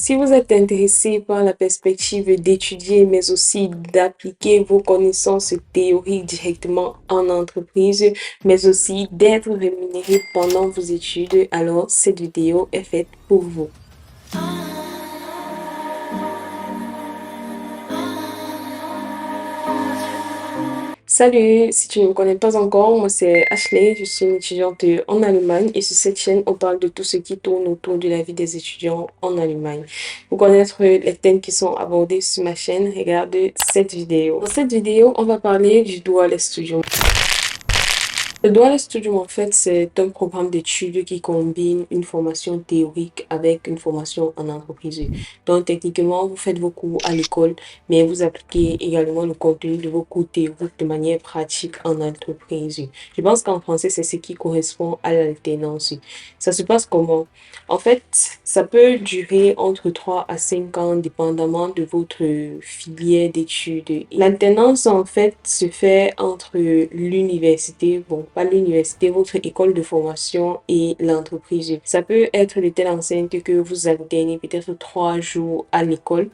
Si vous êtes intéressé par la perspective d'étudier, mais aussi d'appliquer vos connaissances théoriques directement en entreprise, mais aussi d'être rémunéré pendant vos études, alors cette vidéo est faite pour vous. Salut, si tu ne me connais pas encore, moi c'est Ashley, je suis une étudiante en Allemagne et sur cette chaîne, on parle de tout ce qui tourne autour de la vie des étudiants en Allemagne. Pour connaître les thèmes qui sont abordés sur ma chaîne, regarde cette vidéo. Dans cette vidéo, on va parler du Dual Studium. Le Dual Studium, en fait, c'est un programme d'études qui combine une formation théorique avec une formation en entreprise. Donc, techniquement, vous faites vos cours à l'école, mais vous appliquez également le contenu de vos cours théoriques de manière pratique en entreprise. Je pense qu'en français, c'est ce qui correspond à l'alternance. Ça se passe comment? En fait, ça peut durer entre 3 à 5 ans, dépendamment de votre filière d'études. L'alternance, en fait, se fait entre l'université, bon, pas l'université, votre école de formation et l'entreprise. Ça peut être de telle enceinte que vous alternez peut-être 3 jours à l'école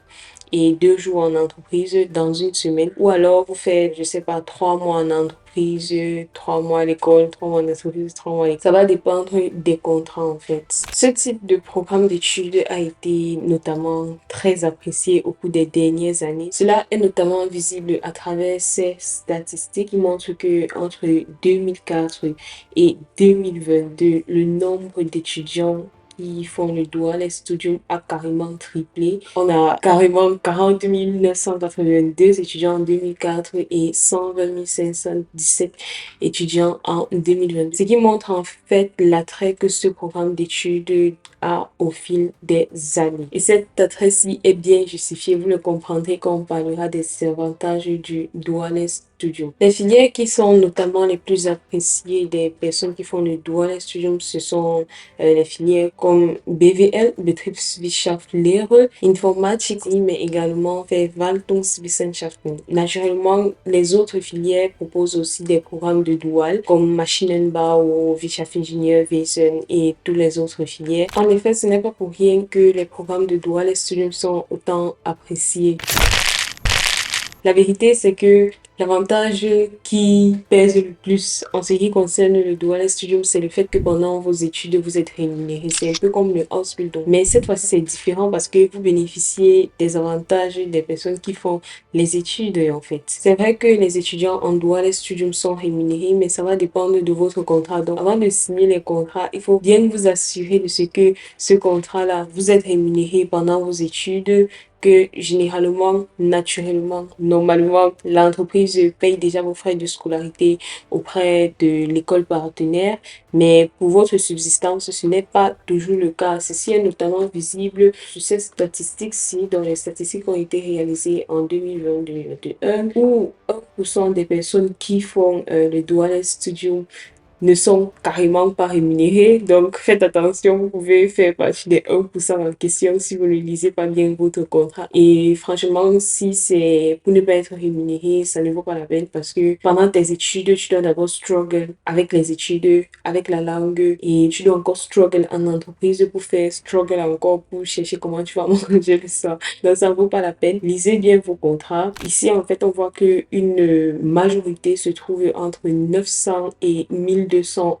et 2 jours en entreprise dans une semaine. Ou alors vous faites, je sais pas, 3 mois en entreprise, 3 mois à l'école, 3 mois en entreprise, 3 mois à l'école. Ça va dépendre des contrats en fait. Ce type de programme d'études a été notamment très apprécié au cours des dernières années. Cela est notamment visible à travers ces statistiques qui montrent que entre 2004 et 2022, le nombre d'étudiants qui font le Dual Studium a carrément triplé. On a carrément 40 982 étudiants en 2004 et 120 517 étudiants en 2022. Ce qui montre en fait l'attrait que ce programme d'études a au fil des années. Et cet attrait-ci est bien justifié, vous le comprendrez quand on parlera des avantages du Dual Studium. Les filières qui sont notamment les plus appréciées des personnes qui font le Dual Studium, ce sont les filières comme BWL, Betriebswirtschaftslehre, Informatik, mais également Verwaltungswissenschaften. Naturellement, les autres filières proposent aussi des programmes de dual comme Maschinenbau, Wirtschaftsingenieurwesen et toutes les autres filières. En effet, ce n'est pas pour rien que les programmes de Dual Studium sont autant appréciés. La vérité, c'est que l'avantage qui pèse le plus en ce qui concerne le Dual Studium, c'est le fait que pendant vos études, vous êtes rémunéré. C'est un peu comme le Ausbildung. Mais cette fois-ci, c'est différent parce que vous bénéficiez des avantages des personnes qui font les études, en fait. C'est vrai que les étudiants en Dual Studium sont rémunérés, mais ça va dépendre de votre contrat. Donc, avant de signer les contrats, il faut bien vous assurer de ce que ce contrat-là, vous êtes rémunéré pendant vos études, que généralement, naturellement, normalement, l'entreprise paye déjà vos frais de scolarité auprès de l'école partenaire, mais pour votre subsistance, ce n'est pas toujours le cas. Ceci est notamment visible sur ces statistiques-ci, dont les statistiques ont été réalisées en 2020-2021, où 1% des personnes qui font le Dual Studium ne sont carrément pas rémunérés. Donc, faites attention, vous pouvez faire partie des 1% en question si vous ne lisez pas bien votre contrat. Et franchement, si c'est pour ne pas être rémunéré, ça ne vaut pas la peine parce que pendant tes études, tu dois d'abord struggle avec les études, avec la langue et tu dois encore struggle en entreprise pour faire struggle encore pour chercher comment tu vas manger le soir. Donc, ça ne vaut pas la peine. Lisez bien vos contrats. Ici, en fait, on voit que une majorité se trouve entre 900 et 1200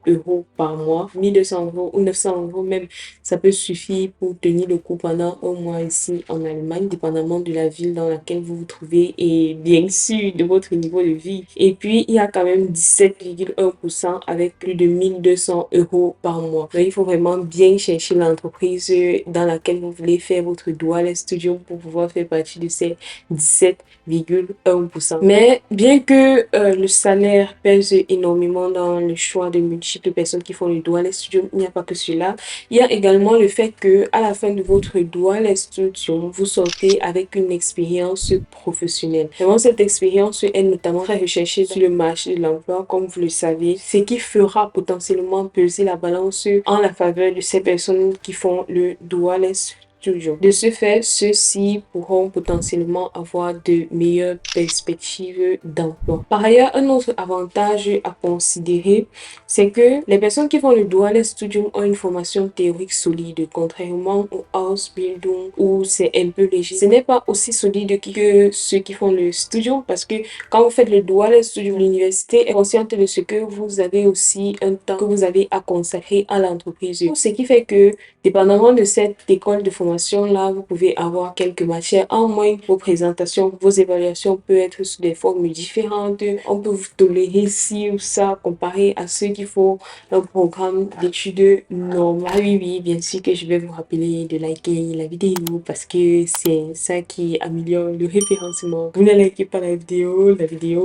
euros par mois. 1200 euros ou 900 euros même, ça peut suffire pour tenir le coup pendant un mois ici en Allemagne, dépendamment de la ville dans laquelle vous vous trouvez et bien sûr de votre niveau de vie. Et puis, il y a quand même 17,1% avec plus de 1200 euros par mois. Donc, il faut vraiment bien chercher l'entreprise dans laquelle vous voulez faire votre Dual Studium pour pouvoir faire partie de ces 17,1%. Mais bien que le salaire pèse énormément dans le choix de multiples personnes qui font le Dual Studium, il n'y a pas que cela. Il y a également le fait que à la fin de votre Dual Studium, vous sortez avec une expérience professionnelle. Vraiment, cette expérience est notamment très recherchée sur le marché de l'emploi, comme vous le savez, ce qui fera potentiellement peser la balance en la faveur de ces personnes qui font le Dual Studium. studium. De ce fait, ceux-ci pourront potentiellement avoir de meilleures perspectives d'emploi. Par ailleurs, un autre avantage à considérer, c'est que les personnes qui font le dual studium ont une formation théorique solide, contrairement au Ausbildung où c'est un peu léger. Ce n'est pas aussi solide que ceux qui font le studium parce que quand vous faites le dual studium, l'université est consciente de ce que vous avez aussi un temps que vous avez à consacrer à l'entreprise. Ce qui fait que, dépendamment de cette école de formation-là, vous pouvez avoir quelques matières en moins. Vos présentations, vos évaluations peuvent être sous des formes différentes. On peut vous tolérer ci ou ça comparé à ceux qui font un programme d'études normal. Ah oui, oui, bien sûr que je vais vous rappeler de liker la vidéo parce que c'est ça qui améliore le référencement. Vous ne likez pas la vidéo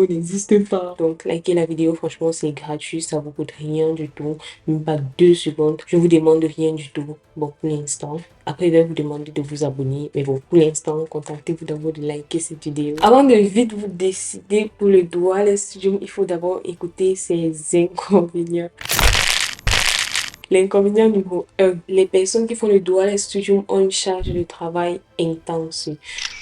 n'existe pas. Donc, likez la vidéo, franchement, c'est gratuit, ça vous coûte rien du tout, même pas 2 secondes. Je vous demande rien du tout. Bon, pour l'instant. Après, je vais vous demander de vous abonner. Mais bon, pour l'instant, contactez-vous d'abord de liker cette vidéo. Avant de vite vous décider pour le dual studium, il faut d'abord écouter ses inconvénients. L'inconvénient numéro 1, les personnes qui font le dual studium ont une charge de travail intense.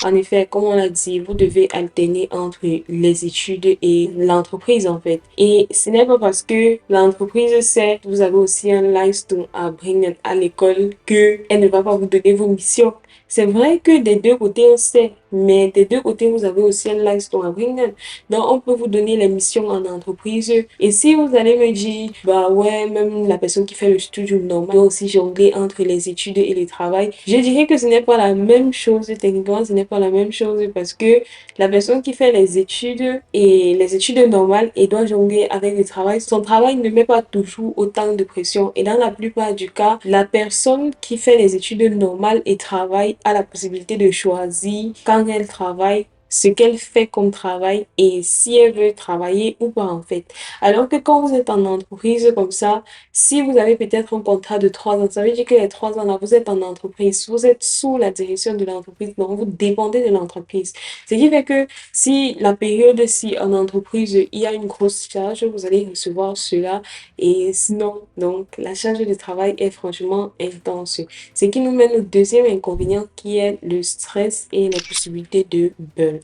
En effet, comme on l'a dit, vous devez alterner entre les études et l'entreprise en fait. Et ce n'est pas parce que l'entreprise sait que vous avez aussi un milestone à bring à l'école que elle ne va pas vous donner vos missions. C'est vrai que des deux côtés on sait, mais des deux côtés vous avez aussi un milestone à bring. Donc on peut vous donner les missions en entreprise. Et si vous allez me dire, bah ouais, même la personne qui fait le studium normal doit aussi jongler entre les études et le travail, je dirais que ce n'est pas la même chose. Techniquement, ce n'est pas la même chose parce que la personne qui fait les études et les études normales et doit jongler avec le travail, son travail ne met pas toujours autant de pression. Et dans la plupart du cas, la personne qui fait les études normales et travaille a la possibilité de choisir quand elle travaille ce qu'elle fait comme travail et si elle veut travailler ou pas en fait. Alors que quand vous êtes en entreprise comme ça, si vous avez peut-être un contrat de 3 ans, ça veut dire que les 3 ans là, vous êtes en entreprise, vous êtes sous la direction de l'entreprise, donc vous dépendez de l'entreprise. Ce qui fait que si la période, si en entreprise, il y a une grosse charge, vous allez recevoir cela et sinon, donc la charge de travail est franchement intense. Ce qui nous mène au deuxième inconvénient qui est le stress et les possibilités de burn-out.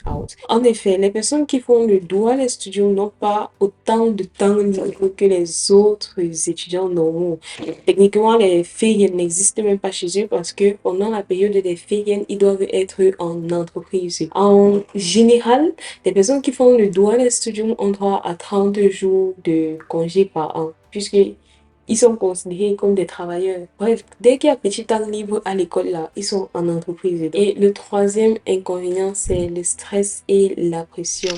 En effet, les personnes qui font le dual studium n'ont pas autant de temps libre que les autres étudiants normaux. Techniquement, les fériés n'existent même pas chez eux parce que pendant la période des fériés, ils doivent être en entreprise. En général, les personnes qui font le dual studium ont droit à 30 jours de congé par an, puisque ils sont considérés comme des travailleurs. Bref, dès qu'il y a petit temps libre à l'école, là, ils sont en entreprise. Et le troisième inconvénient, c'est le stress et la pression.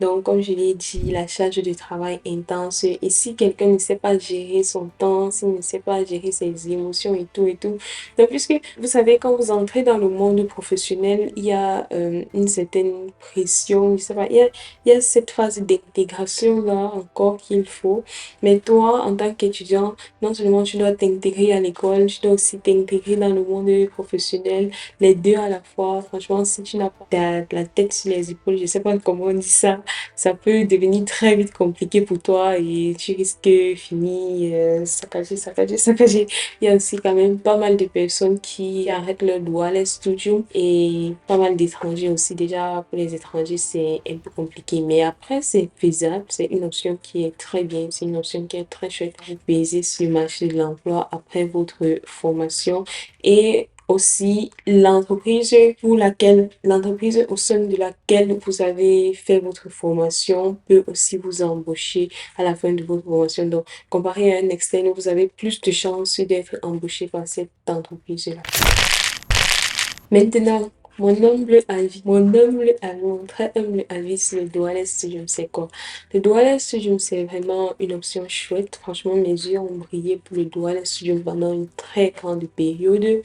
Donc, comme je l'ai dit, la charge de travail intense. Et si quelqu'un ne sait pas gérer son temps, s'il ne sait pas gérer ses émotions et tout. Donc, puisque vous savez, quand vous entrez dans le monde professionnel, il y a une certaine pression, je sais pas, il y a cette phase d'intégration là encore qu'il faut. Mais toi, en tant qu'étudiant, non seulement tu dois t'intégrer à l'école, tu dois aussi t'intégrer dans le monde professionnel, les deux à la fois. Franchement, si tu n'as pas la tête sur les épaules, je sais pas comment on dit ça peut devenir très vite compliqué pour toi et tu risques de finir saccagé. Il y a aussi quand même pas mal de personnes qui arrêtent leur dual studium et pas mal d'étrangers aussi. Déjà, pour les étrangers, c'est un peu compliqué. Mais après, c'est faisable. C'est une option qui est très bien. C'est une option qui est très chouette. Vous baiser sur le marché de l'emploi après votre formation et aussi l'entreprise au sein de laquelle vous avez fait votre formation peut aussi vous embaucher à la fin de votre formation. Donc, comparé à un externe, vous avez plus de chances d'être embauché par cette entreprise-là. Maintenant, mon très humble avis sur le dual studium, c'est quoi? Le dual studium, c'est vraiment une option chouette. Franchement, mes yeux ont brillé pour le dual studium pendant une très grande période.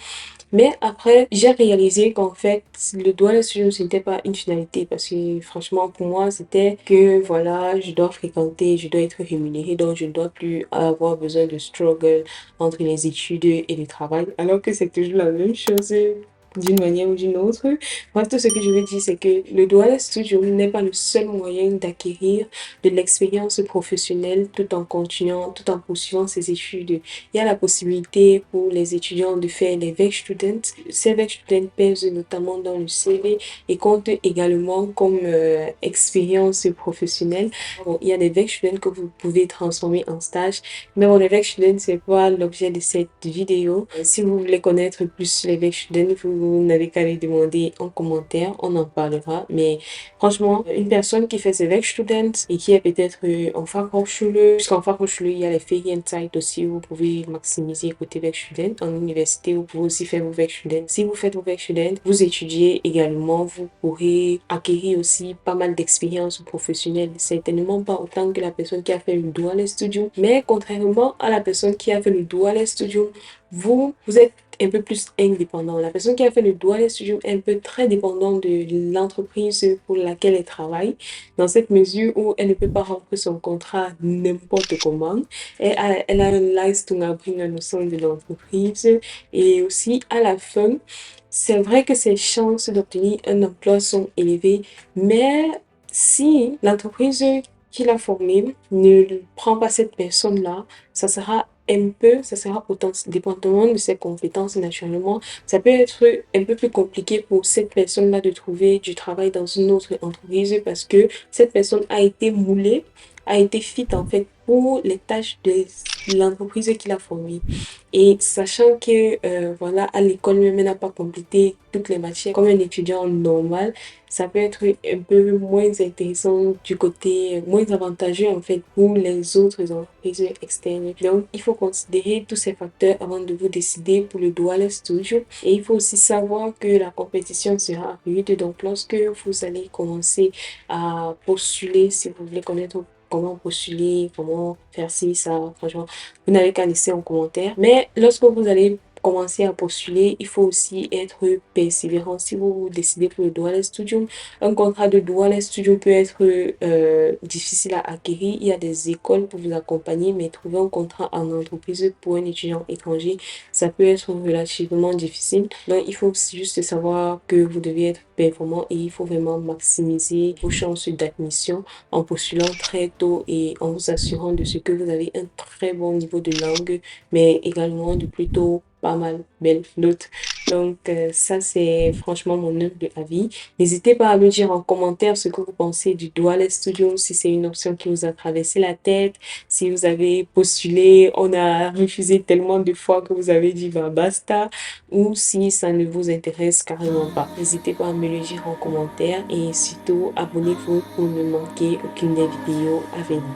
Mais après, j'ai réalisé qu'en fait, le dual studium, ce n'était pas une finalité parce que franchement, pour moi, c'était que voilà, je dois fréquenter, je dois être rémunérée, donc je ne dois plus avoir besoin de struggle entre les études et le travail, alors que c'est toujours la même chose. d'une manière ou d'une autre. Bref, tout ce que je veux dire, c'est que le Dual Studio n'est pas le seul moyen d'acquérir de l'expérience professionnelle tout en continuant, tout en poursuivant ses études. Il y a la possibilité pour les étudiants de faire les Werkstudent. Ces Werkstudent pèsent notamment dans le CV et comptent également comme expérience professionnelle. Bon, il y a des Werkstudent que vous pouvez transformer en stage, mais bon, les Werkstudent, c'est pas l'objet de cette vidéo. Si vous voulez connaître plus les Werkstudent, vous n'avez qu'à les demander en commentaire, on en parlera. Mais franchement, une personne qui fait ses Werkstudent et qui est peut-être en Fachhochschule, puisqu'en Fachhochschule, il y a les Ferienzeit aussi, vous pouvez maximiser côté Werkstudent. En université, vous pouvez aussi faire vos Werkstudent. Si vous faites vos Werkstudent, vous étudiez également, vous pourrez acquérir aussi pas mal d'expérience professionnelle. Certainement pas autant que la personne qui a fait le Dual Studium, mais contrairement à la personne qui a fait le Dual Studium, vous êtes un peu plus indépendant. La personne qui a fait le Dual Studium est un peu très dépendante de l'entreprise pour laquelle elle travaille, dans cette mesure où elle ne peut pas remplir son contrat n'importe comment. Elle a un Leistungserbringen au sein de l'entreprise et aussi à la fin, c'est vrai que ses chances d'obtenir un emploi sont élevées, mais si l'entreprise qui l'a formée ne prend pas cette personne-là, ça sera dépendamment de ses compétences naturellement. Ça peut être un peu plus compliqué pour cette personne-là de trouver du travail dans une autre entreprise parce que cette personne a été moulée, a été fit en fait pour les tâches de l'entreprise qui l'a formée. Et sachant que, voilà, à l'école même, elle n'a pas complété toutes les matières comme un étudiant normal, ça peut être un peu moins intéressant du côté, moins avantageux en fait pour les autres entreprises externes. Donc, il faut considérer tous ces facteurs avant de vous décider pour le Dual Studio. Et il faut aussi savoir que la compétition sera rude. Donc, lorsque vous allez commencer à postuler, si vous voulez connaître comment postuler, comment faire ci, ça, franchement, vous n'avez qu'à laisser en commentaire. Mais lorsque vous allez commencer à postuler, il faut aussi être persévérant. Si vous vous décidez pour le Dual Studium, un contrat de Dual Studium peut être difficile à acquérir. Il y a des écoles pour vous accompagner, mais trouver un contrat en entreprise pour un étudiant étranger, ça peut être relativement difficile. Donc, il faut juste savoir que vous devez être performant et il faut vraiment maximiser vos chances d'admission en postulant très tôt et en vous assurant de ce que vous avez un très bon niveau de langue, mais également de plutôt pas mal belles notes. Donc, ça, c'est franchement mon humble avis. N'hésitez pas à me dire en commentaire ce que vous pensez du Dual Studio, si c'est une option qui vous a traversé la tête, si vous avez postulé, on a refusé tellement de fois que vous avez dit bah basta, ou si ça ne vous intéresse carrément pas. N'hésitez pas à me le dire en commentaire et surtout abonnez-vous pour ne manquer aucune des vidéos à venir.